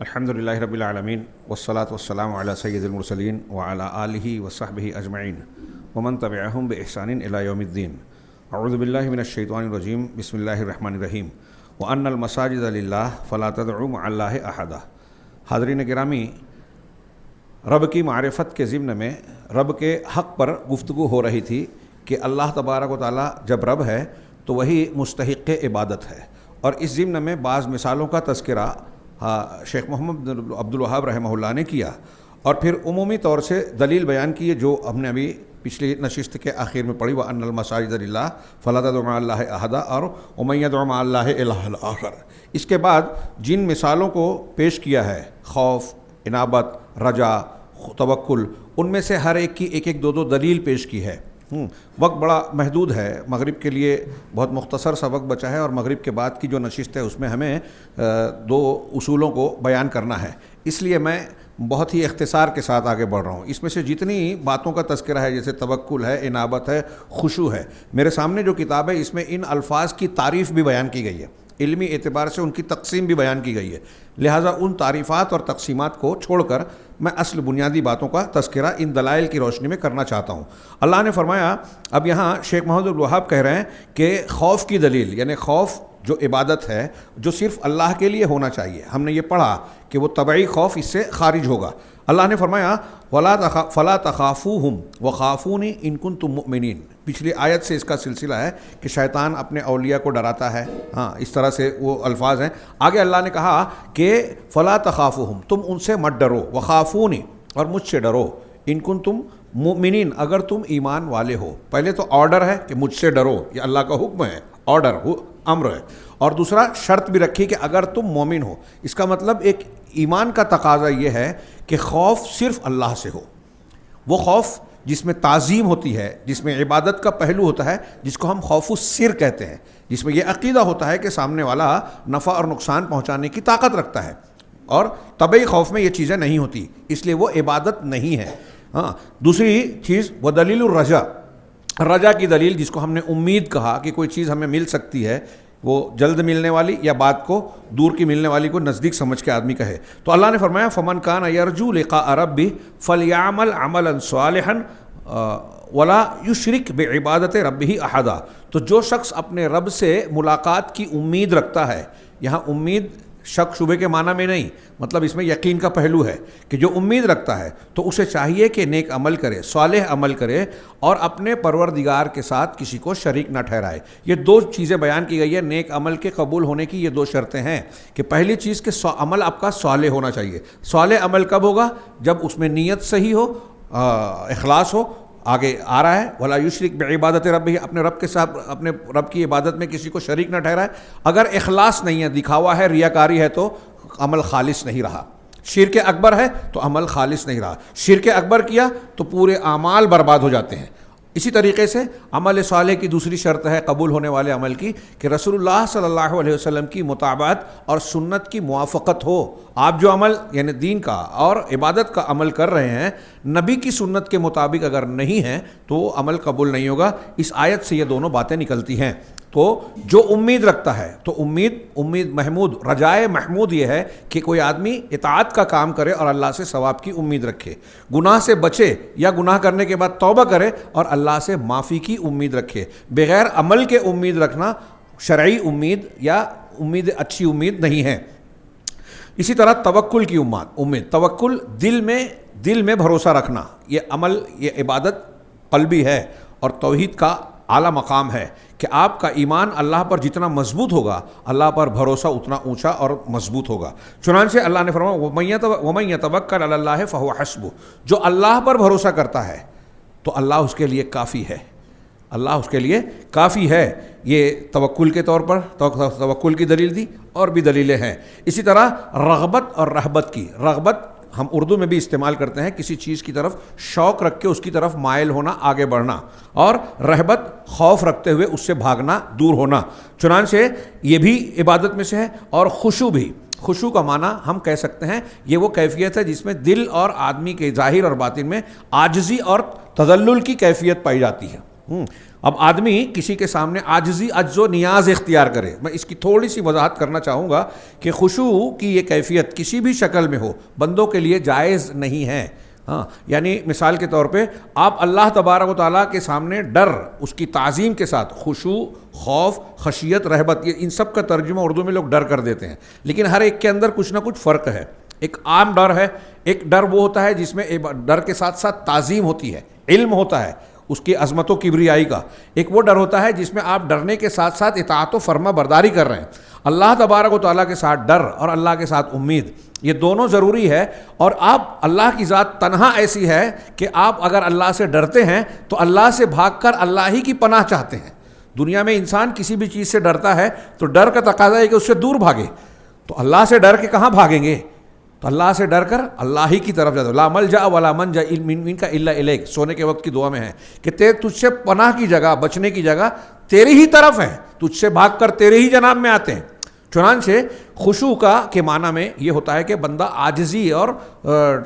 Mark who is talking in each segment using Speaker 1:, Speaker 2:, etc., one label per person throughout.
Speaker 1: الحمد للہ رب العالمین والصلاة والسلام علی سید المرسلین وعلی آلہ وصحبہ اجمعین ومن تبعہم بإحسان الی یوم الدین. اعوذ باللہ من الشیطان الرجیم. بسم اللہ الرحمن الرحیم. وان المساجد للہ فلا تدعوا مع اللہ احدا. حاضرین گرامی، رب کی معرفت کے ضمن میں رب کے حق پر گفتگو ہو رہی تھی کہ اللہ تبارک و تعالی جب رب ہے تو وہی مستحق عبادت ہے، اور اس ضمن میں بعض مثالوں کا تذکرہ شیخ محمد عبد الوہاب رحمہ اللہ نے کیا، اور پھر عمومی طور سے دلیل بیان کی ہے جو ہم نے ابھی پچھلی نشست کے آخر میں پڑھی. وَأَنَّ الْمَسَاجِدَ لِلَّهِ فَلَا تَدْعُوا مَعَ اللَّهِ أَحَدًا اور وَمَن يَدْعُ مَعَ اللَّهِ إِلَٰهًا آخَرَ. اس کے بعد جن مثالوں کو پیش کیا ہے، خوف، انابت، رجا، توکل، ان میں سے ہر ایک کی ایک ایک دو دلیل پیش کی ہے. وقت بڑا محدود ہے، مغرب کے لیے بہت مختصر سا وقت بچا ہے، اور مغرب کے بعد کی جو نشست ہے اس میں ہمیں دو اصولوں کو بیان کرنا ہے. اس لیے میں بہت ہی اختصار کے ساتھ آگے بڑھ رہا ہوں. اس میں سے جتنی باتوں کا تذکرہ ہے، جیسے توکل ہے، انابت ہے، خشوع ہے، میرے سامنے جو کتاب ہے اس میں ان الفاظ کی تعریف بھی بیان کی گئی ہے، علمی اعتبار سے ان کی تقسیم بھی بیان کی گئی ہے. لہٰذا ان تعریفات اور تقسیمات کو چھوڑ کر میں اصل بنیادی باتوں کا تذکرہ ان دلائل کی روشنی میں کرنا چاہتا ہوں. اللہ نے فرمایا، اب یہاں شیخ محمد الوہاب کہہ رہے ہیں کہ خوف کی دلیل، یعنی خوف جو عبادت ہے جو صرف اللہ کے لیے ہونا چاہیے. ہم نے یہ پڑھا کہ وہ طبعی خوف اس سے خارج ہوگا. اللہ نے فرمایا فَلَا تَخَافُوهُمْ وَخَافُونِي إِن كُنتُم مُؤْمِنِينَ. پچھلی آیت سے اس کا سلسلہ ہے کہ شیطان اپنے اولیاء کو ڈراتا ہے. اس طرح سے وہ الفاظ ہیں. آگے اللہ نے کہا کہ فَلَا تَخَافُوهُمْ، تم ان سے مت ڈرو، وَخَافُونِي، اور مجھ سے ڈرو، إِن كُنتُم مؤمنین، اگر تم ایمان والے ہو. پہلے تو آرڈر ہے کہ مجھ سے ڈرو، یہ اللہ کا حکم ہے، آرڈر امر ہے، اور دوسرا شرط بھی رکھی کہ اگر تم مومن ہو. اس کا مطلب ایک ایمان کا تقاضا یہ ہے کہ خوف صرف اللہ سے ہو. وہ خوف جس میں تعظیم ہوتی ہے، جس میں عبادت کا پہلو ہوتا ہے، جس کو ہم خوف السر کہتے ہیں، جس میں یہ عقیدہ ہوتا ہے کہ سامنے والا نفع اور نقصان پہنچانے کی طاقت رکھتا ہے، اور طبعی خوف میں یہ چیزیں نہیں ہوتی، اس لیے وہ عبادت نہیں ہے. دوسری چیز وہ دلیل الرجا، رجا کی دلیل، جس کو ہم نے امید کہا کہ کوئی چیز ہمیں مل سکتی ہے، وہ جلد ملنے والی یا بات کو دور کی ملنے والی کو نزدیک سمجھ کے آدمی کہے. تو اللہ نے فرمایا فمن کان یرجو لقاء ربہ فلیعمل عملا صالحا ولا یشرک بعبادت ربہ احدا. تو جو شخص اپنے رب سے ملاقات کی امید رکھتا ہے، یہاں امید شک شبے کے معنی میں نہیں، مطلب اس میں یقین کا پہلو ہے کہ جو امید رکھتا ہے تو اسے چاہیے کہ نیک عمل کرے، صالح عمل کرے، اور اپنے پروردگار کے ساتھ کسی کو شریک نہ ٹھہرائے. یہ دو چیزیں بیان کی گئی ہے. نیک عمل کے قبول ہونے کی یہ دو شرطیں ہیں کہ پہلی چیز کہ عمل آپ کا صالح ہونا چاہیے. صالح عمل کب ہوگا؟ جب اس میں نیت صحیح ہو، اخلاص ہو. آگے آ رہا ہے ولا یشرک بعبادت ربہ، اپنے رب کے ساتھ اپنے رب کی عبادت میں کسی کو شریک نہ ٹھہرائے. اگر اخلاص نہیں ہے، دکھاوا ہے، ریاکاری ہے، تو عمل خالص نہیں رہا. شرک اکبر ہے تو عمل خالص نہیں رہا. شرک اکبر کیا تو پورے اعمال برباد ہو جاتے ہیں. اسی طریقے سے عمل صالح کی دوسری شرط ہے قبول ہونے والے عمل کی کہ رسول اللہ صلی اللہ علیہ وسلم کی مطابقت اور سنت کی موافقت ہو. آپ جو عمل یعنی دین کا اور عبادت کا عمل کر رہے ہیں، نبی کی سنت کے مطابق اگر نہیں ہے تو وہ عمل قبول نہیں ہوگا. اس آیت سے یہ دونوں باتیں نکلتی ہیں. تو جو امید رکھتا ہے، تو امید محمود، رجائے محمود یہ ہے کہ کوئی آدمی اطاعت کا کام کرے اور اللہ سے ثواب کی امید رکھے، گناہ سے بچے یا گناہ کرنے کے بعد توبہ کرے اور اللہ سے معافی کی امید رکھے. بغیر عمل کے امید رکھنا شرعی امید یا اچھی امید نہیں ہے. اسی طرح توکل کی امید، توکل دل میں بھروسہ رکھنا. یہ عمل، یہ عبادت قلبی ہے، اور توحید کا اعلیٰ مقام ہے کہ آپ کا ایمان اللہ پر جتنا مضبوط ہوگا، اللہ پر بھروسہ اتنا اونچا اور مضبوط ہوگا. چنانچہ اللہ نے فرمایا وَمَن يَتَوَكَّلْ عَلَى اللَّهِ فَهُوَ حَسْبُهُ. جو اللہ پر بھروسہ کرتا ہے تو اللہ اس کے لیے کافی ہے، اللہ اس کے لیے کافی ہے. یہ توکل کے طور پر توکل کی دلیل دی، اور بھی دلیلیں ہیں. اسی طرح رغبت اور رہبت کی. رغبت ہم اردو میں بھی استعمال کرتے ہیں، کسی چیز کی طرف شوق رکھ کے اس کی طرف مائل ہونا، آگے بڑھنا. اور رہبت خوف رکھتے ہوئے اس سے بھاگنا، دور ہونا. چنانچہ یہ بھی عبادت میں سے ہے. اور خشوع بھی. خشوع کا معنی ہم کہہ سکتے ہیں یہ وہ کیفیت ہے جس میں دل اور آدمی کے ظاہر اور باطن میں عاجزی اور تذلل کی کیفیت پائی جاتی ہے. اب آدمی کسی کے سامنے عاجزی عجز و نیاز اختیار کرے. میں اس کی تھوڑی سی وضاحت کرنا چاہوں گا کہ خشوع کی یہ کیفیت کسی بھی شکل میں ہو بندوں کے لیے جائز نہیں ہے. یعنی مثال کے طور پہ آپ اللہ تبارک و تعالیٰ کے سامنے ڈر، اس کی تعظیم کے ساتھ خشوع، خوف، خشیت، رہبت، یہ ان سب کا ترجمہ اردو میں لوگ ڈر کر دیتے ہیں، لیکن ہر ایک کے اندر کچھ نہ کچھ فرق ہے. ایک عام ڈر ہے، ایک ڈر وہ ہوتا ہے جس میں ڈر کے ساتھ ساتھ تعظیم ہوتی ہے، علم ہوتا ہے اس کی عظمت و کبریائی کا. ایک وہ ڈر ہوتا ہے جس میں آپ ڈرنے کے ساتھ ساتھ اطاعت و فرما برداری کر رہے ہیں. اللہ تبارک و تعالیٰ کے ساتھ ڈر اور اللہ کے ساتھ امید، یہ دونوں ضروری ہے. اور آپ اللہ کی ذات تنہا ایسی ہے کہ آپ اگر اللہ سے ڈرتے ہیں تو اللہ سے بھاگ کر اللہ ہی کی پناہ چاہتے ہیں. دنیا میں انسان کسی بھی چیز سے ڈرتا ہے تو ڈر کا تقاضا ہے کہ اس سے دور بھاگے، تو اللہ سے ڈر کے کہاں بھاگیں گے؟ تو اللہ سے ڈر کر اللہ ہی کی طرف جاتے. لا ملجا ولا منجا منک الا الیک، سونے کے وقت کی دعا میں ہے کہ تجھ سے پناہ کی جگہ، بچنے کی جگہ تیری ہی طرف ہے، تجھ سے بھاگ کر تیرے ہی جناب میں آتے ہیں. چنانچہ خشوع کا کے معنی میں یہ ہوتا ہے کہ بندہ عاجزی اور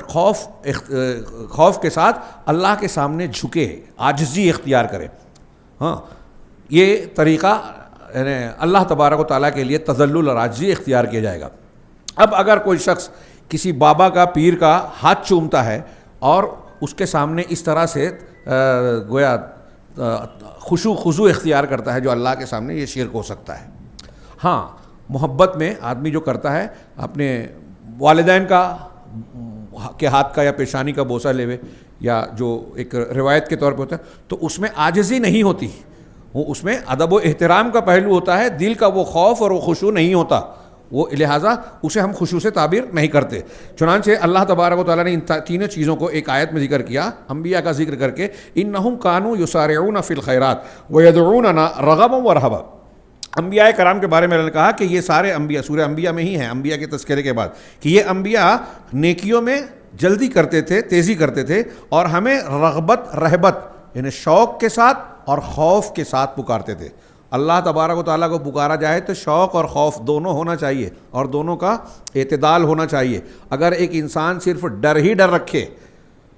Speaker 1: خوف کے ساتھ اللہ کے سامنے جھکے، عاجزی اختیار کرے. یہ طریقہ اللہ تبارک و تعالیٰ کے لیے تذلل اور عاجزی اختیار کیا جائے گا. اب اگر کوئی شخص کسی بابا کا، پیر کا ہاتھ چومتا ہے اور اس کے سامنے اس طرح سے گویا خضوع اختیار کرتا ہے جو اللہ کے سامنے، یہ شرک ہو سکتا ہے. محبت میں آدمی جو کرتا ہے اپنے والدین کے ہاتھ کا یا پیشانی کا بوسہ لیوے، یا جو ایک روایت کے طور پہ ہوتا ہے، تو اس میں عاجزی نہیں ہوتی، وہ اس میں ادب و احترام کا پہلو ہوتا ہے، دل کا وہ خوف اور وہ خشوع نہیں ہوتا، وہ لہٰذا اسے ہم خشوع سے تعبیر نہیں کرتے. چنانچہ اللہ تبارک و تعالیٰ نے ان تینوں چیزوں کو ایک آیت میں ذکر کیا، انبیاء کا ذکر کر کے، انہم کانوا یسارعون فی الخیرات ویدعوننا رغبا ورہبا. انبیاء کرام کے بارے میں اللہ نے کہا کہ یہ سارے انبیاء، سورہ انبیاء میں ہی ہیں انبیاء کے تذکرے کے بعد، کہ یہ انبیاء نیکیوں میں جلدی کرتے تھے، تیزی کرتے تھے، اور ہمیں رغبت، رہبت یعنی شوق کے ساتھ اور خوف کے ساتھ پکارتے تھے. اللہ تبارک و تعالیٰ کو پکارا جائے تو شوق اور خوف دونوں ہونا چاہیے، اور دونوں کا اعتدال ہونا چاہیے. اگر ایک انسان صرف ڈر ہی ڈر رکھے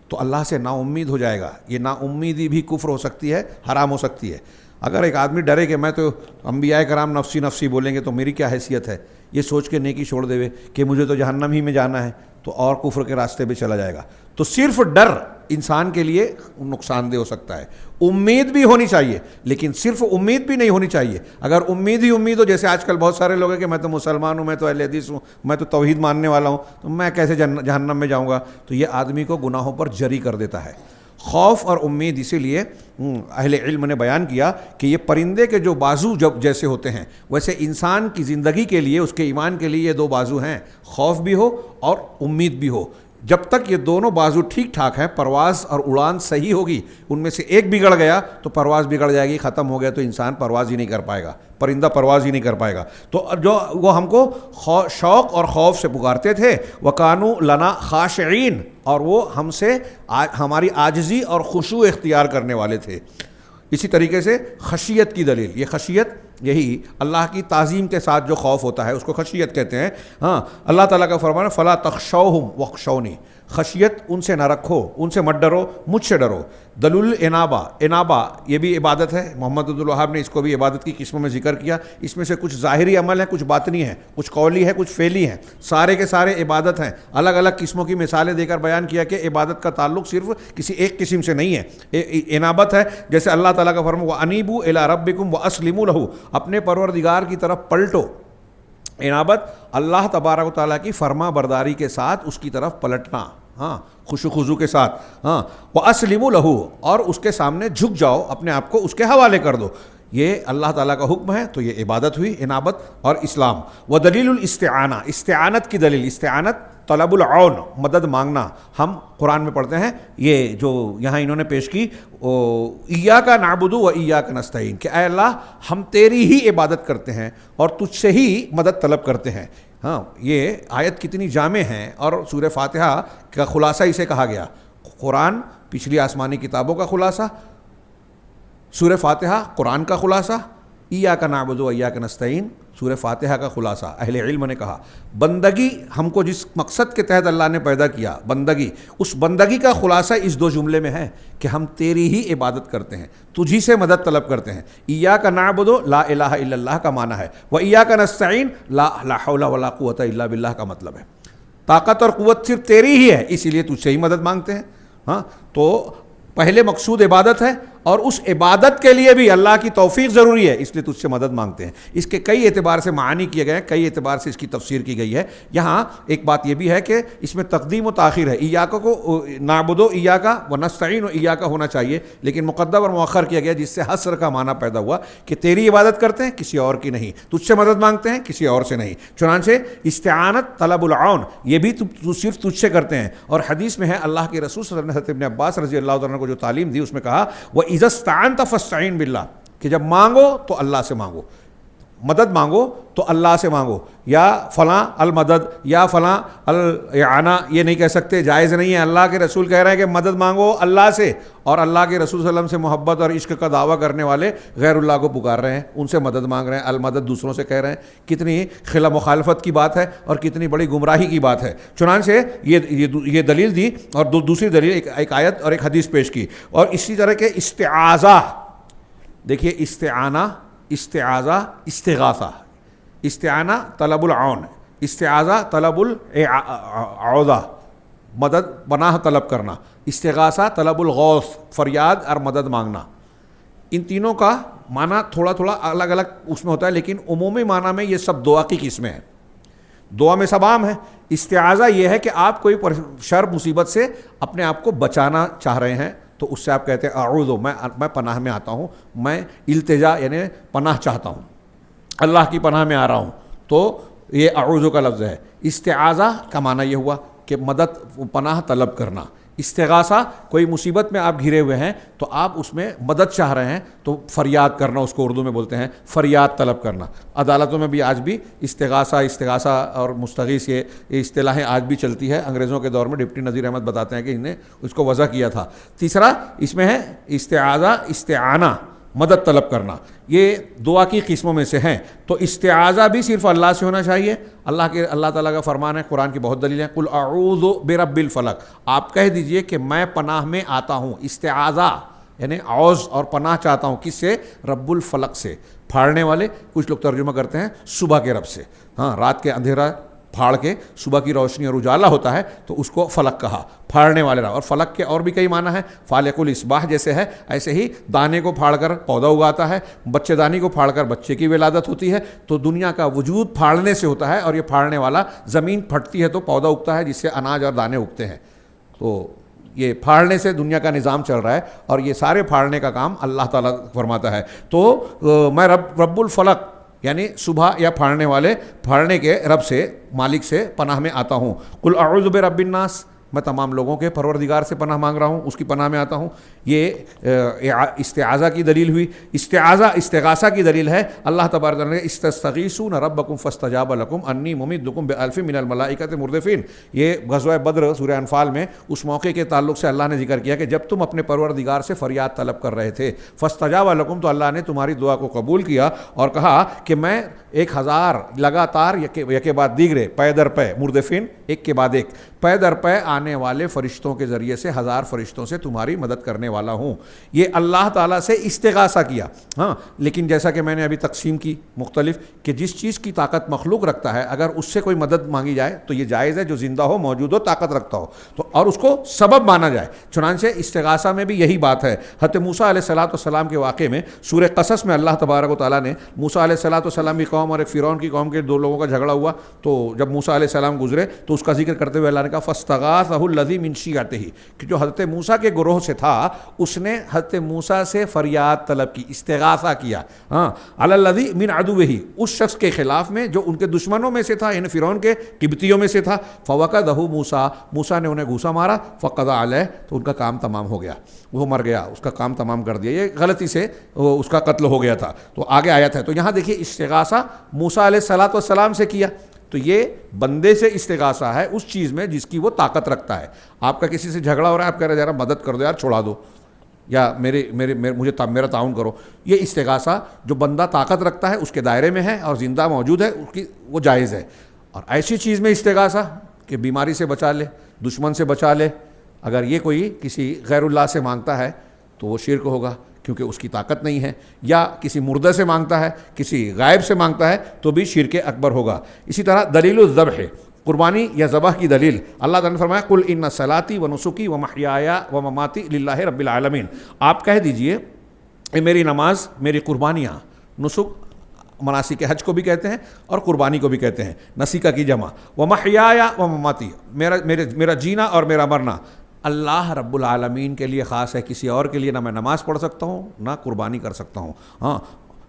Speaker 1: تو اللہ سے نا امید ہو جائے گا. یہ نا امیدی بھی کفر ہو سکتی ہے، حرام ہو سکتی ہے. اگر ایک آدمی ڈرے کہ میں تو انبیاء کرام نفسی نفسی بولیں گے تو میری کیا حیثیت ہے، یہ سوچ کے نیکی چھوڑ دے کہ مجھے تو جہنم ہی میں جانا ہے، تو اور کفر کے راستے پہ چلا جائے گا. تو صرف ڈر انسان کے لیے نقصان دہ ہو سکتا ہے. امید بھی ہونی چاہیے، لیکن صرف امید بھی نہیں ہونی چاہیے. اگر امید ہی امید ہو، جیسے آج کل بہت سارے لوگ ہیں کہ میں تو مسلمان ہوں، میں تو اہل حدیث ہوں، میں تو توحید ماننے والا ہوں، تو میں کیسے جہنم میں جاؤں گا، تو یہ آدمی کو گناہوں پر جری کر دیتا ہے. خوف اور امید اسی لیے اہل علم نے بیان کیا کہ یہ پرندے کے جو بازو جب جیسے ہوتے ہیں، ویسے انسان کی زندگی کے لیے، اس کے ایمان کے لیے یہ دو بازو ہیں، خوف بھی ہو اور امید بھی ہو. جب تک یہ دونوں بازو ٹھیک ٹھاک ہیں، پرواز اور اڑان صحیح ہوگی. ان میں سے ایک بگڑ گیا تو پرواز بگڑ جائے گی، ختم ہو گیا تو انسان پرواز ہی نہیں کر پائے گا، پرندہ پرواز ہی نہیں کر پائے گا. تو جو وہ ہم کو شوق اور خوف سے پکارتے تھے، وَكَانُوا لَنَا خَاشِعِينَ، اور وہ ہم سے ہماری عاجزی اور خشوع اختیار کرنے والے تھے. اسی طریقے سے خشیت کی دلیل، یہ خشیت یہی اللہ کی تعظیم کے ساتھ جو خوف ہوتا ہے اس کو خشیت کہتے ہیں. اللہ تعالیٰ کا فرمان ہے فَلَا تَخْشَوْهُمْ وَاخْشَوْنِي، خشیت ان سے نہ رکھو، ان سے مت ڈرو، مجھ سے ڈرو. دلول انابہ، انابہ یہ بھی عبادت ہے. محمد عبد الوہاب نے اس کو بھی عبادت کی قسموں میں ذکر کیا. اس میں سے کچھ ظاہری عمل ہیں، کچھ باطنی ہیں، کچھ قولی ہے، کچھ فعلی ہیں، سارے کے سارے عبادت ہیں. الگ الگ قسموں کی مثالیں دے کر بیان کیا کہ عبادت کا تعلق صرف کسی ایک قسم سے نہیں ہے. انابت ہے جیسے اللہ تعالیٰ کا فرمان وَأَنِيبُوا إِلَىٰ رَبِّكُمْ وَأَسْلِمُوا لَهُ، اپنے پروردگار کی طرف پلٹو. انابت اللہ تبارک و تعالیٰ کی فرما برداری کے ساتھ اس کی طرف پلٹنا، خشوع خضوع کے ساتھ. وَأَسْلِمُوا لَهُ، اور اس کے سامنے جھک جاؤ، اپنے آپ کو اس کے حوالے کر دو. یہ اللہ تعالیٰ کا حکم ہے، تو یہ عبادت ہوئی، انابت اور اسلام. وَدَلِيلُ الاستعانہ، استعانت کی دلیل، استعانت طلب العون، مدد مانگنا. ہم قرآن میں پڑھتے ہیں یہ جو یہاں انہوں نے پیش کی ایاک نعبد و ایاک نستعین، کہ اے اللہ ہم تیری ہی عبادت کرتے ہیں اور تجھ سے ہی مدد طلب کرتے ہیں. یہ آیت کتنی جامع ہیں، اور سورہ فاتحہ کا خلاصہ اسے کہا گیا. قرآن پچھلی آسمانی کتابوں کا خلاصہ، سورہ فاتحہ قرآن کا خلاصہ، ایاک نعبد و ایاک نستعین سورہ فاتحہ کا خلاصہ اہل علم نے کہا بندگی ہم کو جس مقصد کے تحت اللہ نے پیدا کیا بندگی، اس بندگی کا خلاصہ اس دو جملے میں ہے کہ ہم تیری ہی عبادت کرتے ہیں، تجھی سے مدد طلب کرتے ہیں۔ ایاک نعبد لا الہ الا اللہ کا معنی ہے، و ایاک نستعین لا حول ولا قوت الا باللہ کا مطلب ہے طاقت اور قوت صرف تیری ہی ہے، اسی لیے تجھ سے ہی مدد مانگتے ہیں۔ ہاں تو پہلے مقصود عبادت ہے، اور اس عبادت کے لیے بھی اللہ کی توفیق ضروری ہے، اس لیے تجھ سے مدد مانگتے ہیں۔ اس کے کئی اعتبار سے معانی کیے گئے ہیں، کئی اعتبار سے اس کی تفسیر کی گئی ہے۔ یہاں ایک بات یہ بھی ہے کہ اس میں تقدیم و تاخیر ہے، ایاک کو نعبد و ایاک و نستعین و ایاک ہونا چاہیے، لیکن مقدم اور مؤخر کیا گیا جس سے حصر کا معنی پیدا ہوا کہ تیری عبادت کرتے ہیں کسی اور کی نہیں، تجھ سے مدد مانگتے ہیں کسی اور سے نہیں۔ چنانچہ استعانت طلب العون یہ بھی صرف تجھ سے کرتے ہیں، اور حدیث میں ہے اللہ کے رسول صلی اللہ علیہ وسلم نے ابن عباس رضی اللہ عنہ کو جو تعلیم دی اس میں کہا وَإِذَا اسْتَعَنْتَ فَاسْتَعِنْ بِاللَّهِ کہ جب مانگو تو اللہ سے مانگو، مدد مانگو تو اللہ سے مانگو، یا فلاں المدد یا فلاں الاعانہ یہ نہیں کہہ سکتے، جائز نہیں ہے۔ اللہ کے رسول کہہ رہے ہیں کہ مدد مانگو اللہ سے، اور اللہ کے رسول صلی اللہ علیہ وسلم سے محبت اور عشق کا دعویٰ کرنے والے غیر اللہ کو پکار رہے ہیں، ان سے مدد مانگ رہے ہیں، المدد دوسروں سے کہہ رہے ہیں۔ کتنی خلا مخالفت کی بات ہے اور کتنی بڑی گمراہی کی بات ہے۔ چنانچہ یہ دلیل دی، اور دوسری دلیل ایک آیت اور ایک حدیث پیش کی۔ اور اسی طرح کے استعاذہ، دیکھیے استعانہ، استعاذہ، استغاثہ، استعانہ طلب العون، استعاذہ طلب العوضہ مدد پناہ طلب کرنا، استغاثہ طلب الغوث فریاد اور مدد مانگنا۔ ان تینوں کا معنی تھوڑا تھوڑا الگ الگ اس میں ہوتا ہے، لیکن عمومی معنی میں یہ سب دعا کی قسمیں ہیں، دعا میں سب عام ہے۔ استعاذہ یہ ہے کہ آپ کوئی شر مصیبت سے اپنے آپ کو بچانا چاہ رہے ہیں، تو اس سے آپ کہتے ہیں اعوذ، میں پناہ میں آتا ہوں، میں التجا یعنی پناہ چاہتا ہوں، اللہ کی پناہ میں آ رہا ہوں، تو یہ اعوذ کا لفظ ہے۔ استعاذہ کا معنی یہ ہوا کہ مدد پناہ طلب کرنا۔ استغاثہ کوئی مصیبت میں آپ گھرے ہوئے ہیں تو آپ اس میں مدد چاہ رہے ہیں، تو فریاد کرنا، اس کو اردو میں بولتے ہیں فریاد طلب کرنا۔ عدالتوں میں بھی آج بھی استغاثہ اور مستغیث یہ اصطلاحیں آج بھی چلتی ہے۔ انگریزوں کے دور میں ڈپٹی نذیر احمد بتاتے ہیں کہ انہوں نے اس کو وضع کیا تھا۔ تیسرا اس میں ہے استعاذہ، استعانہ مدد طلب کرنا، یہ دعا کی قسموں میں سے ہیں۔ تو استعاذہ بھی صرف اللہ سے ہونا چاہیے۔ اللہ تعالیٰ کا فرمان ہے، قرآن کی بہت دلیل ہیں، قل اعوذ برب الفلق، آپ کہہ دیجئے کہ میں پناہ میں آتا ہوں۔ استعاذہ یعنی عوض اور پناہ چاہتا ہوں، کس سے؟ رب الفلق سے، پھاڑنے والے، کچھ لوگ ترجمہ کرتے ہیں صبح کے رب سے۔ ہاں، رات کے اندھیرا پھاڑ کے صبح کی روشنی اور اجالا ہوتا ہے تو اس کو فلق کہا، پھاڑنے والے رب۔ اور فلق کے اور بھی کئی معنی ہیں، فالق الاصباح جیسے ہے، ایسے ہی دانے کو پھاڑ کر پودا اگاتا ہے، بچے دانی کو پھاڑ کر بچے کی ولادت ہوتی ہے۔ تو دنیا کا وجود پھاڑنے سے ہوتا ہے، اور یہ پھاڑنے والا، زمین پھٹتی ہے تو پودا اگتا ہے جس سے اناج اور دانے اگتے ہیں۔ تو یہ پھاڑنے سے دنیا کا نظام چل رہا ہے، اور یہ سارے پھاڑنے کا کام اللہ تعالیٰ فرماتا ہے۔ تو میں رب الفلق یعنی صبح یا پھاڑنے والے، پھاڑنے کے رب سے، مالک سے پناہ میں آتا ہوں۔ قل اعوذ برب الناس، میں تمام لوگوں کے پروردگار سے پناہ مانگ رہا ہوں، اس کی پناہ میں آتا ہوں۔ یہ استعاذہ کی دلیل ہوئی۔ استعاذہ استغاثہ کی دلیل ہے، اللہ تبارک و تعالیٰ نے استستغیثون ربکم فاستجاب لکم انی ممدکم بالف من الملائکۃ مردفین، یہ غزوہ بدر سورہ انفال میں اس موقع کے تعلق سے اللہ نے ذکر کیا کہ جب تم اپنے پروردگار سے فریاد طلب کر رہے تھے، فاستجاب لکم، تو اللہ نے تمہاری دعا کو قبول کیا اور کہا کہ میں 1000 لگاتار یکے بعد دیگرے، پے در پے، مردفین ایک کے بعد ایک، پے در پے آنے والے فرشتوں کے ذریعے سے 1000 فرشتوں سے تمہاری مدد کرنے والا ہوں۔ یہ اللہ تعالیٰ سے استغاثہ کیا۔ ہاں، لیکن جیسا کہ میں نے ابھی تقسیم کی مختلف، کہ جس چیز کی طاقت مخلوق رکھتا ہے اگر اس سے کوئی مدد مانگی جائے تو یہ جائز ہے، جو زندہ ہو، موجود ہو، طاقت رکھتا ہو تو، اور اس کو سبب مانا جائے۔ چنانچہ استغاثہ میں بھی یہی بات ہے۔ حضرت موسیٰ علیہ السلام کے واقعے میں سورہ قصص میں اللہ تبارک و تعالیٰ نے موسیٰ علیہ السلام کی قوم اور ایک فرعون کی قوم کے دو لوگوں کا جھگڑا ہوا، تو جب موسیٰ علیہ السلام گزرے تو اس کا ذکر کرتے ہوئے اللہ نے کہا فاستغاثہ الذی من شیعتہ، کہ جو حضرت موسیٰ کے گروہ سے تھا اس نے حضرت موسیٰ سے فریاد طلب کی، استغاثہ کیا، ہاں، علی الذی من عدوہ، اس شخص کے خلاف میں جو ان کے دشمنوں میں سے تھا، یعنی فرعون کے قبطیوں میں سے تھا۔ فوقدہ موسیٰ نے انہیں گھوسا مارا، فقضى علیہ، تو ان کا کام تمام ہو گیا، وہ مر گیا، اس کا کام تمام کر دیا، یہ غلطی سے اس کا قتل ہو گیا تھا۔ تو آگے آیت ہے، تو یہاں دیکھیے استغاثہ موسیٰ علیہ السلام سے کیا، تو یہ بندے سے استغاثہ ہے اس چیز میں جس کی وہ طاقت رکھتا ہے۔ آپ کا کسی سے جھگڑا ہو رہا ہے، آپ کہہ رہے ہیں ذرا مدد کر دو یار، چھوڑا دو، یا میرا تعاون کرو. یہ استغاثہ جو بندہ طاقت رکھتا ہے اس کے دائرے میں ہے اور زندہ موجود ہے وہ جائز ہے. اور ایسی چیز میں استغاثہ کہ بیماری سے بچا لے, دشمن سے بچا لے, اگر یہ کوئی کسی غیر اللہ سے مانگتا ہے تو وہ شرک ہوگا کیونکہ اس کی طاقت نہیں ہے. یا کسی مردہ سے مانگتا ہے, کسی غائب سے مانگتا ہے تو بھی شرک اکبر ہوگا. اسی طرح دلیل الذبح, قربانی یا ذبح کی دلیل, اللہ تعالیٰ نے فرمایا قل ان صلاتی و نسکی و محیای و مماتی للہ رب العالمین. آپ کہہ دیجئے کہ میری نماز, میری قربانیاں, نسک مناسک حج کو بھی کہتے ہیں اور قربانی کو بھی کہتے ہیں, نسیکہ کی جمع, و محیای و مماتی, میرا جینا اور میرا مرنا اللہ رب العالمین کے لیے خاص ہے, کسی اور کے لیے نہ میں نماز پڑھ سکتا ہوں نہ قربانی کر سکتا ہوں. ہاں,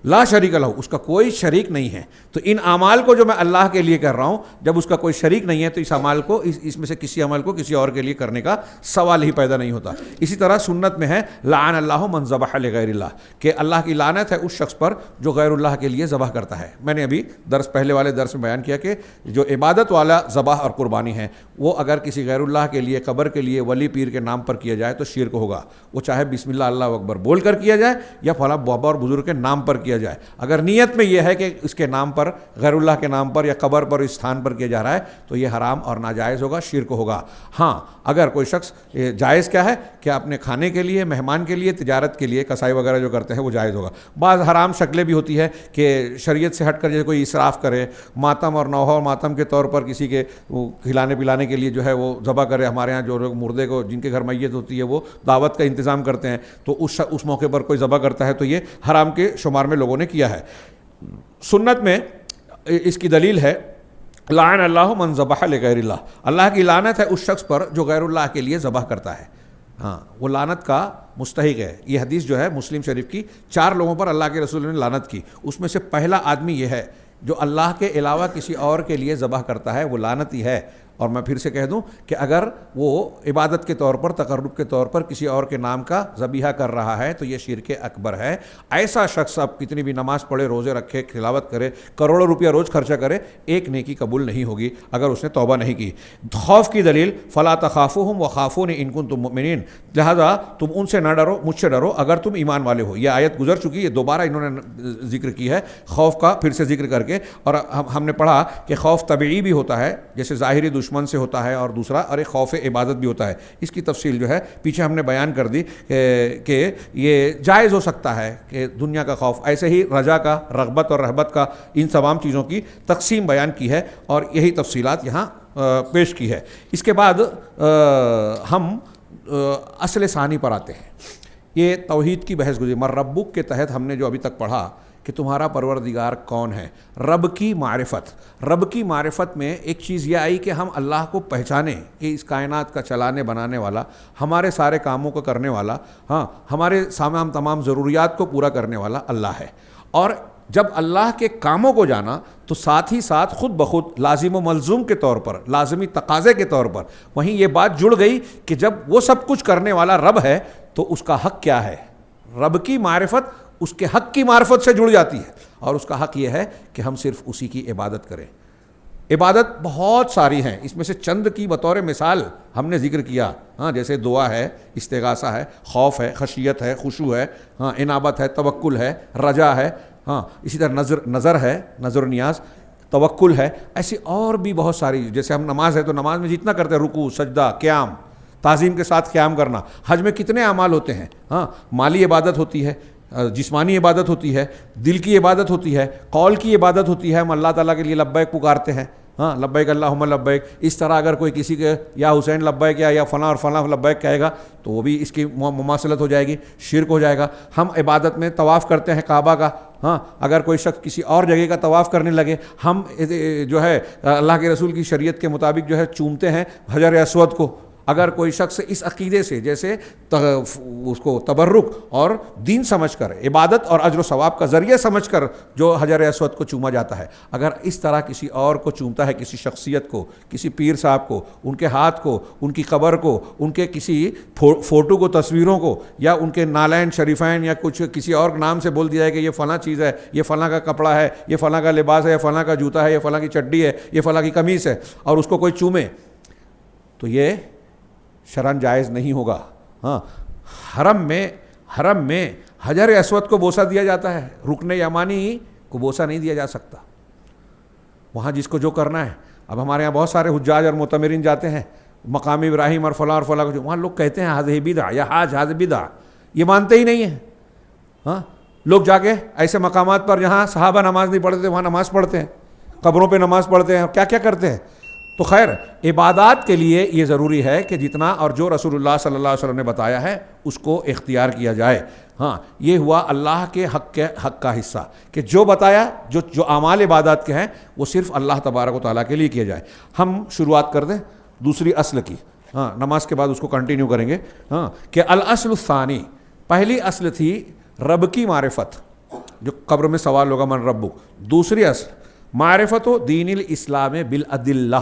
Speaker 1: لا شریک لہ, اس کا کوئی شریک نہیں ہے. تو ان اعمال کو جو میں اللہ کے لیے کر رہا ہوں, جب اس کا کوئی شریک نہیں ہے تو اس عمل کو, اس میں سے کسی عمل کو کسی اور کے لیے کرنے کا سوال ہی پیدا نہیں ہوتا. اسی طرح سنت میں ہے لعن اللہ من ذبح لغیر اللہ, کہ اللہ کی لعنت ہے اس شخص پر جو غیر اللہ کے لیے ذبح کرتا ہے. میں نے ابھی پہلے والے درس میں بیان کیا کہ جو عبادت والا ذبح اور قربانی ہے وہ اگر کسی غیر اللہ کے لیے, قبر کے لیے, ولی پیر کے نام پر کیا جائے تو شرک ہوگا. وہ چاہے بسم اللہ اللہ اکبر بول کر کیا جائے یا فلاں بابا اور بزرگ کے نام پر کیا جائے. اگر نیت میں یہ ہے کہ اس کے نام پر, غیر اللہ کے نام پر یا قبر پر, اس استھان پر کیا جا رہا ہے تو یہ حرام اور ناجائز ہوگا, شرک ہوگا. ہاں, اگر کوئی شخص, جائز کیا ہے کہ اپنے کھانے کے لیے, مہمان کے لیے, تجارت کے لیے, کسائی وغیرہ جو کرتے ہیں وہ جائز ہوگا. بعض حرام شکلیں بھی ہوتی ہے کہ شریعت سے ہٹ کر جیسے کوئی اسراف کرے, ماتم اور نوحہ اور ماتم کے طور پر کسی کے کھلانے پلانے کے لیے جو ہے وہ ذبح کرے. ہمارے ہاں جو لوگ مردے کو, جن کے گھر میت ہوتی ہے, وہ دعوت کا انتظام کرتے ہیں, تو اس موقع پر کوئی ذبح کرتا ہے تو یہ حرام کے شمار میں لوگوں نے کیا ہے. سنت میں اس کی دلیل ہے لعن اللہ من ذبح لغیر اللہ, اللہ کی لعنت ہے اس شخص پر جو غیر اللہ کے لیے ذبح کرتا ہے. ہاں, وہ لعنت کا مستحق ہے. یہ حدیث جو ہے مسلم شریف کی, 4 لوگوں پر اللہ کے رسول نے لعنت کی. اس میں سے پہلا آدمی یہ ہے جو اللہ کے علاوہ کسی اور کے لیے ذبح کرتا ہے, وہ لعنتی ہے. اور میں پھر سے کہہ دوں کہ اگر وہ عبادت کے طور پر, تقرب کے طور پر کسی اور کے نام کا ذبیحہ کر رہا ہے تو یہ شرک اکبر ہے. ایسا شخص اب کتنی بھی نماز پڑھے, روزے رکھے, تلاوت کرے, کروڑوں روپیہ روز خرچہ کرے, ایک نیکی قبول نہیں ہوگی اگر اس نے توبہ نہیں کی. خوف کی دلیل فلا تخافوہم وخافون ان کنتم مؤمنین, لہذا تم ان سے نہ ڈرو, مجھ سے ڈرو اگر تم ایمان والے ہو. یہ آیت گزر چکی, یہ دوبارہ انہوں نے ذکر کی ہے خوف کا, پھر سے ذکر کر کے. اور ہم نے پڑھا کہ خوف طبعی بھی ہوتا ہے, جیسے ظاہری دشمن سے ہوتا ہے, اور دوسرا اور ایک خوف عبادت بھی ہوتا ہے. اس کی تفصیل جو ہے پیچھے ہم نے بیان کر دی کہ یہ جائز ہو سکتا ہے کہ دنیا کا خوف, ایسے ہی رجا کا, رغبت اور رہبت کا, ان تمام چیزوں کی تقسیم بیان کی ہے اور یہی تفصیلات یہاں پیش کی ہے. اس کے بعد ہم اصل ثانی پر آتے ہیں. یہ توحید کی بحث گزری. من ربک کے تحت ہم نے جو ابھی تک پڑھا کہ تمہارا پروردگار کون ہے, رب کی معرفت. رب کی معرفت میں ایک چیز یہ آئی کہ ہم اللہ کو پہچانیں کہ اس کائنات کا چلانے بنانے والا, ہمارے سارے کاموں کو کرنے والا, ہاں ہمارے تمام ضروریات کو پورا کرنے والا اللہ ہے. اور جب اللہ کے کاموں کو جانا تو ساتھ ہی ساتھ خود بخود لازم و ملزوم کے طور پر, لازمی تقاضے کے طور پر وہیں یہ بات جڑ گئی کہ جب وہ سب کچھ کرنے والا رب ہے تو اس کا حق کیا ہے. رب کی معرفت اس کے حق کی معرفت سے جڑ جاتی ہے, اور اس کا حق یہ ہے کہ ہم صرف اسی کی عبادت کریں. عبادت بہت ساری ہیں, اس میں سے چند کی بطور مثال ہم نے ذکر کیا. ہاں, جیسے دعا ہے, استغاثہ ہے, خوف ہے, خشیت ہے, خشوع ہے, ہاں انابت ہے, توکل ہے, رجا ہے, ہاں اسی طرح نظر ہے, نظر و نیاز, توکل ہے. ایسی اور بھی بہت ساری, جیسے ہم نماز ہے تو نماز میں جتنا کرتے ہیں, رکوع, سجدہ, قیام, تعظیم کے ساتھ قیام کرنا. حج میں کتنے اعمال ہوتے ہیں, ہاں مالی عبادت ہوتی ہے, جسمانی عبادت ہوتی ہے, دل کی عبادت ہوتی ہے, قول کی عبادت ہوتی ہے. ہم اللہ تعالیٰ کے لیے لبیک پکارتے ہیں, ہاں لبیک اللہم لبیک. اس طرح اگر کوئی کسی کے یا حسین لبیک یا فلاں اور فلاں لبیک کہے گا تو وہ بھی اس کی مماثلت ہو جائے گی, شرک ہو جائے گا. ہم عبادت میں طواف کرتے ہیں کعبہ کا, ہاں اگر کوئی شخص کسی اور جگہ کا طواف کرنے لگے, ہم جو ہے اللہ کے رسول کی شریعت کے مطابق جو ہے چومتے ہیں حجر اسود کو. اگر کوئی شخص اس عقیدے سے, جیسے اس کو تبرک اور دین سمجھ کر, عبادت اور اجر و ثواب کا ذریعہ سمجھ کر جو حجر اسود کو چوما جاتا ہے, اگر اس طرح کسی اور کو چومتا ہے, کسی شخصیت کو, کسی پیر صاحب کو, ان کے ہاتھ کو, ان کی قبر کو, ان کے کسی فوٹو کو, تصویروں کو, یا ان کے نالین شریفین یا کچھ کسی اور نام سے بول دیا ہے کہ یہ فلاں چیز ہے, یہ فلاں کا کپڑا ہے, یہ فلاں کا لباس ہے, یہ فلاں کا جوتا ہے, یہ فلاں کی چڈی ہے, یہ فلاں کی قمیص ہے, اور اس کو کوئی چومے, تو یہ شرعاً جائز نہیں ہوگا. ہاں, حرم میں حرم میں حجر اسود کو بوسہ دیا جاتا ہے، رکن یمانی کو بوسہ نہیں دیا جا سکتا. وہاں جس کو جو کرنا ہے. اب ہمارے یہاں بہت سارے حجاج اور معتمرین جاتے ہیں مقام ابراہیم اور فلاں کو، وہاں لوگ کہتے ہیں حاذ بدع یا حاج حاذ بدع، یہ مانتے ہی نہیں ہیں. ہاں لوگ جا کے ایسے مقامات پر جہاں صحابہ نماز نہیں پڑھتے وہاں نماز پڑھتے ہیں، قبروں پہ نماز پڑھتے ہیں، کیا کیا کرتے ہیں. تو خیر عبادات کے لیے یہ ضروری ہے کہ جتنا اور جو رسول اللہ صلی اللہ علیہ وسلم نے بتایا ہے اس کو اختیار کیا جائے. ہاں یہ ہوا اللہ کے حق کا حصہ کہ جو بتایا جو اعمال عبادات کے ہیں وہ صرف اللہ تبارک و تعالیٰ کے لیے کیا جائے. ہم شروعات کر دیں دوسری اصل کی. ہاں نماز کے بعد اس کو کنٹینیو کریں گے. ہاں کہ الاصل الثانی، پہلی اصل تھی رب کی معرفت، جو قبر میں سوال ہوگا من ربک. دوسری اصل معرفت و دین الاسلام بالادلہ،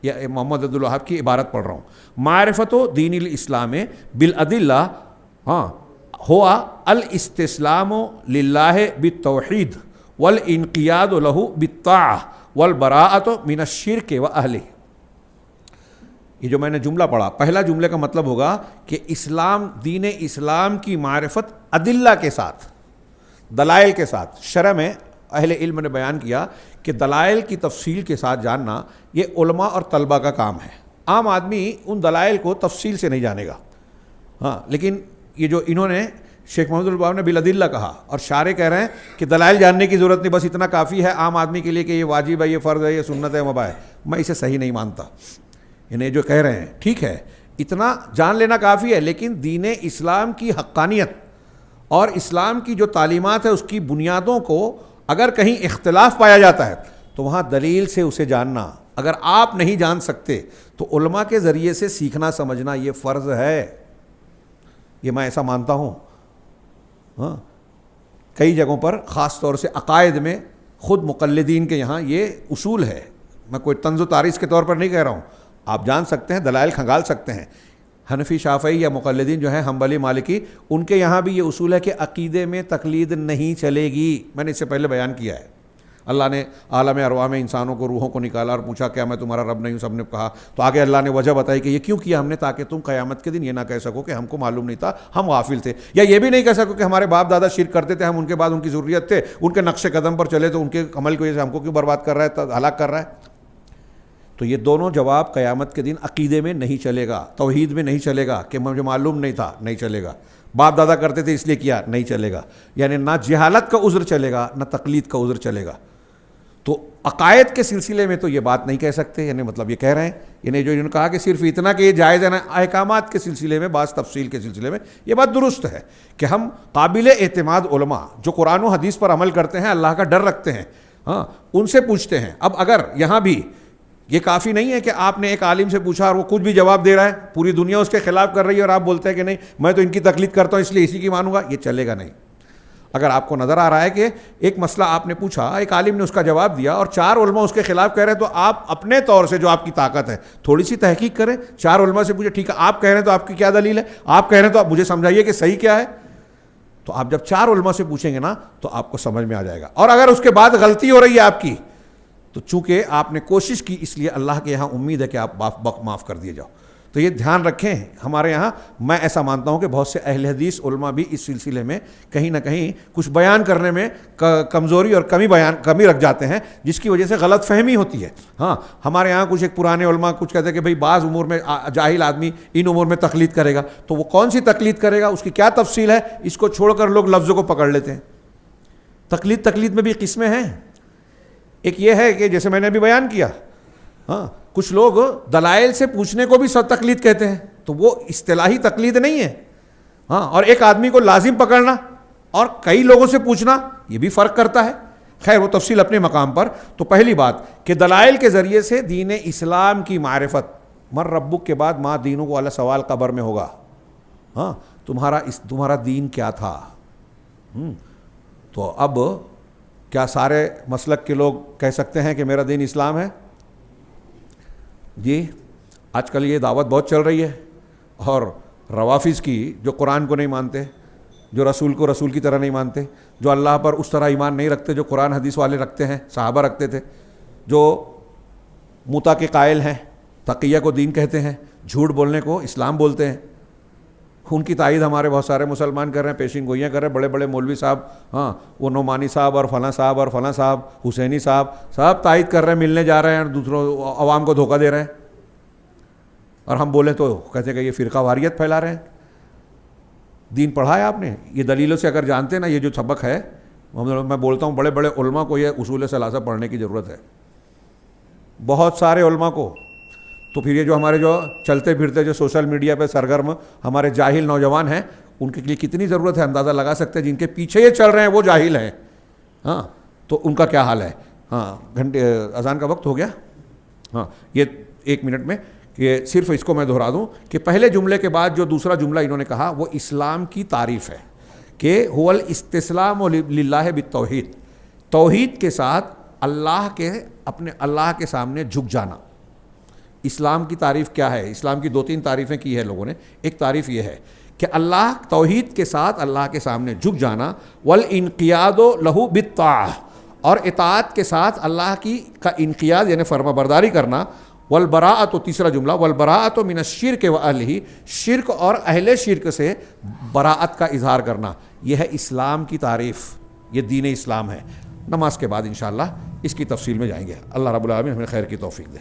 Speaker 1: یا محمد عبد الوہاب کی عبارت پڑھ رہا ہوں، معرفت و دین الاسلام بالادلہ ہاں ہوا الاستسلام للہ بالتوحید والانقیاد لہ بالطاعہ والبراءۃ من الشرک واہلہ. یہ جو میں نے جملہ پڑھا، پہلا جملے کا مطلب ہوگا کہ اسلام، دین اسلام کی معرفت ادلہ کے ساتھ، دلائل کے ساتھ. شرع میں اہل علم نے بیان کیا کہ دلائل کی تفصیل کے ساتھ جاننا یہ علماء اور طلباء کا کام ہے. عام آدمی ان دلائل کو تفصیل سے نہیں جانے گا. ہاں لیکن یہ جو انہوں نے شیخ محمد الوہاب نے بالعدلہ کہا اور شارح کہہ رہے ہیں کہ دلائل جاننے کی ضرورت نہیں، بس اتنا کافی ہے عام آدمی کے لیے کہ یہ واجب ہے، یہ فرض ہے، یہ سنت ہے، مباح ہے. میں اسے صحیح نہیں مانتا. انہیں جو کہہ رہے ہیں ٹھیک ہے اتنا جان لینا کافی ہے، لیکن دین اسلام کی حقانیت اور اسلام کی جو تعلیمات ہے اس کی بنیادوں کو اگر کہیں اختلاف پایا جاتا ہے تو وہاں دلیل سے اسے جاننا. اگر آپ نہیں جان سکتے تو علماء کے ذریعے سے سیکھنا سمجھنا یہ فرض ہے. یہ میں ایسا مانتا ہوں. ہاں کئی جگہوں پر خاص طور سے عقائد میں خود مقلدین کے یہاں یہ اصول ہے. میں کوئی طنز و تاریخ کے طور پر نہیں کہہ رہا ہوں، آپ جان سکتے ہیں، دلائل کھنگال سکتے ہیں. حنفی شافعی یا مقلدین جو ہیں حنبلی مالکی، ان کے یہاں بھی یہ اصول ہے کہ عقیدے میں تقلید نہیں چلے گی. میں نے اس سے پہلے بیان کیا ہے. اللہ نے عالم ارواح میں انسانوں کو، روحوں کو نکالا اور پوچھا کیا میں تمہارا رب نہیں ہوں؟ سب نے کہا. تو آگے اللہ نے وجہ بتائی کہ یہ کیوں کیا ہم نے، تاکہ تم قیامت کے دن یہ نہ کہہ سکو کہ ہم کو معلوم نہیں تھا، ہم غافل تھے. یا یہ بھی نہیں کہہ سکو کہ ہمارے باپ دادا شرک کرتے تھے، ہم ان کے بعد ان کی ذریت تھے، ان کے نقش قدم پر چلے تو ان کے عمل کی وجہ سے ہم کو کیوں برباد کر رہا ہے، ہلاک کر رہا ہے. تو یہ دونوں جواب قیامت کے دن عقیدے میں نہیں چلے گا، توحید میں نہیں چلے گا کہ مجھے معلوم نہیں تھا، نہیں چلے گا. باپ دادا کرتے تھے اس لیے کیا، نہیں چلے گا. یعنی نہ جہالت کا عذر چلے گا نہ تقلید کا عذر چلے گا. تو عقائد کے سلسلے میں تو یہ بات نہیں کہہ سکتے. یعنی مطلب یہ کہہ رہے ہیں، یعنی جو انہوں نے کہا کہ صرف اتنا کہ یہ جائز ہے نا، احکامات کے سلسلے میں بعض تفصیل کے سلسلے میں یہ بات درست ہے کہ ہم قابل اعتماد علماء جو قرآن و حدیث پر عمل کرتے ہیں، اللہ کا ڈر رکھتے ہیں، ہاں ان سے پوچھتے ہیں. اب اگر یہاں بھی یہ کافی نہیں ہے کہ آپ نے ایک عالم سے پوچھا اور وہ کچھ بھی جواب دے رہا ہے، پوری دنیا اس کے خلاف کر رہی ہے اور آپ بولتے ہیں کہ نہیں میں تو ان کی تقلید کرتا ہوں اس لیے اسی کی مانوں گا، یہ چلے گا نہیں. اگر آپ کو نظر آ رہا ہے کہ ایک مسئلہ آپ نے پوچھا، ایک عالم نے اس کا جواب دیا اور 4 علماء اس کے خلاف کہہ رہے ہیں، تو آپ اپنے طور سے جو آپ کی طاقت ہے تھوڑی سی تحقیق کریں. 4 علماء سے پوچھیں ٹھیک ہے آپ کہہ رہے ہیں تو آپ کی کیا دلیل ہے، آپ کہہ رہے ہیں تو آپ مجھے سمجھائیے کہ صحیح کیا ہے. تو آپ جب 4 علماء سے پوچھیں گے نا تو آپ کو سمجھ میں آ جائے گا. اور اگر اس کے بعد غلطی ہو رہی ہے آپ کی تو چونکہ آپ نے کوشش کی اس لیے اللہ کے یہاں امید ہے کہ آپ معاف کر دیے جاؤ. تو یہ دھیان رکھیں. ہمارے یہاں میں ایسا مانتا ہوں کہ بہت سے اہل حدیث علماء بھی اس سلسلے میں کہیں نہ کہیں کچھ بیان کرنے میں کمزوری اور کمی رکھ جاتے ہیں، جس کی وجہ سے غلط فہمی ہوتی ہے. ہاں ہمارے یہاں کچھ ایک پرانے علماء کچھ کہتے ہیں کہ بھئی بعض امور میں جاہل آدمی ان امور میں تقلید کرے گا، تو وہ کون سی تقلید کرے گا، اس کی کیا تفصیل ہے، اس کو چھوڑ کر لوگ لفظوں کو پکڑ لیتے ہیں. تقلید میں بھی قسمیں ہیں. ایک یہ ہے کہ جیسے میں نے ابھی بیان کیا، ہاں کچھ لوگ دلائل سے پوچھنے کو بھی تقلید کہتے ہیں، تو وہ اصطلاحی تقلید نہیں ہے. ہاں اور ایک آدمی کو لازم پکڑنا اور کئی لوگوں سے پوچھنا یہ بھی فرق کرتا ہے. خیر وہ تفصیل اپنے مقام پر. تو پہلی بات کہ دلائل کے ذریعے سے دین اسلام کی معرفت، مر ربک کے بعد ماں دینوں کو والا سوال قبر میں ہوگا. ہاں تمہارا دین کیا تھا. تو اب کیا سارے مسلک کے لوگ کہہ سکتے ہیں کہ میرا دین اسلام ہے؟ جی آج کل یہ دعوت بہت چل رہی ہے. اور روافظ کی جو قرآن کو نہیں مانتے، جو رسول کو رسول کی طرح نہیں مانتے، جو اللہ پر اس طرح ایمان نہیں رکھتے جو قرآن حدیث والے رکھتے ہیں، صحابہ رکھتے تھے، جو متا کے قائل ہیں، تقیہ کو دین کہتے ہیں، جھوٹ بولنے کو اسلام بولتے ہیں، ان کی تائید ہمارے بہت سارے مسلمان کر رہے ہیں، پیشین گوئیاں کر رہے ہیں، بڑے بڑے مولوی صاحب، ہاں وہ نعمانی صاحب اور فلاں صاحب اور فلاں صاحب، حسینی صاحب، صاحب تائید کر رہے ہیں، ملنے جا رہے ہیں اور دوسروں عوام کو دھوکہ دے رہے ہیں، اور ہم بولیں تو کہتے ہیں کہ یہ فرقہ واریت پھیلا رہے ہیں۔ دین پڑھا ہے آپ نے؟ یہ دلیلوں سے اگر جانتے ہیں نا، یہ جو سبق ہے، میں بولتا ہوں بڑے بڑے علماء کو یہ اصول ثلاثہ پڑھنے کی ضرورت ہے، بہت سارے علماء کو۔ تو پھر یہ جو ہمارے جو چلتے پھرتے جو سوشل میڈیا پہ سرگرم ہمارے جاہل نوجوان ہیں، ان کے لیے کتنی ضرورت ہے، اندازہ لگا سکتے ہیں، جن کے پیچھے یہ چل رہے ہیں وہ جاہل ہیں، ہاں تو ان کا کیا حال ہے۔ ہاں گھنٹے اذان کا وقت ہو گیا، ہاں یہ 1 منٹ میں کہ صرف اس کو میں دہرا دوں کہ پہلے جملے کے بعد جو دوسرا جملہ انہوں نے کہا وہ اسلام کی تعریف ہے کہ هو الاستسلام للہ بالتوحید، توحید کے ساتھ اپنے اللہ کے سامنے جھک جانا۔ اسلام کی تعریف کیا ہے؟ اسلام کی 2-3 تعریفیں کی ہے لوگوں نے۔ ایک تعریف یہ ہے کہ اللہ، توحید کے ساتھ اللہ کے سامنے جھک جانا، والانقیاد لہ بالطاعہ، اور اطاعت کے ساتھ اللہ کا انقیاد یعنی فرما برداری کرنا، والبراءۃ، تیسرا جملہ، والبراءۃ من الشرک واہلہ، شرک اور اہل شرک سے براءت کا اظہار کرنا۔ یہ ہے اسلام کی تعریف، یہ دین اسلام ہے۔ نماز کے بعد انشاءاللہ اس کی تفصیل میں جائیں گے۔ اللہ رب العالمین ہمیں خیر کی توفیق دے۔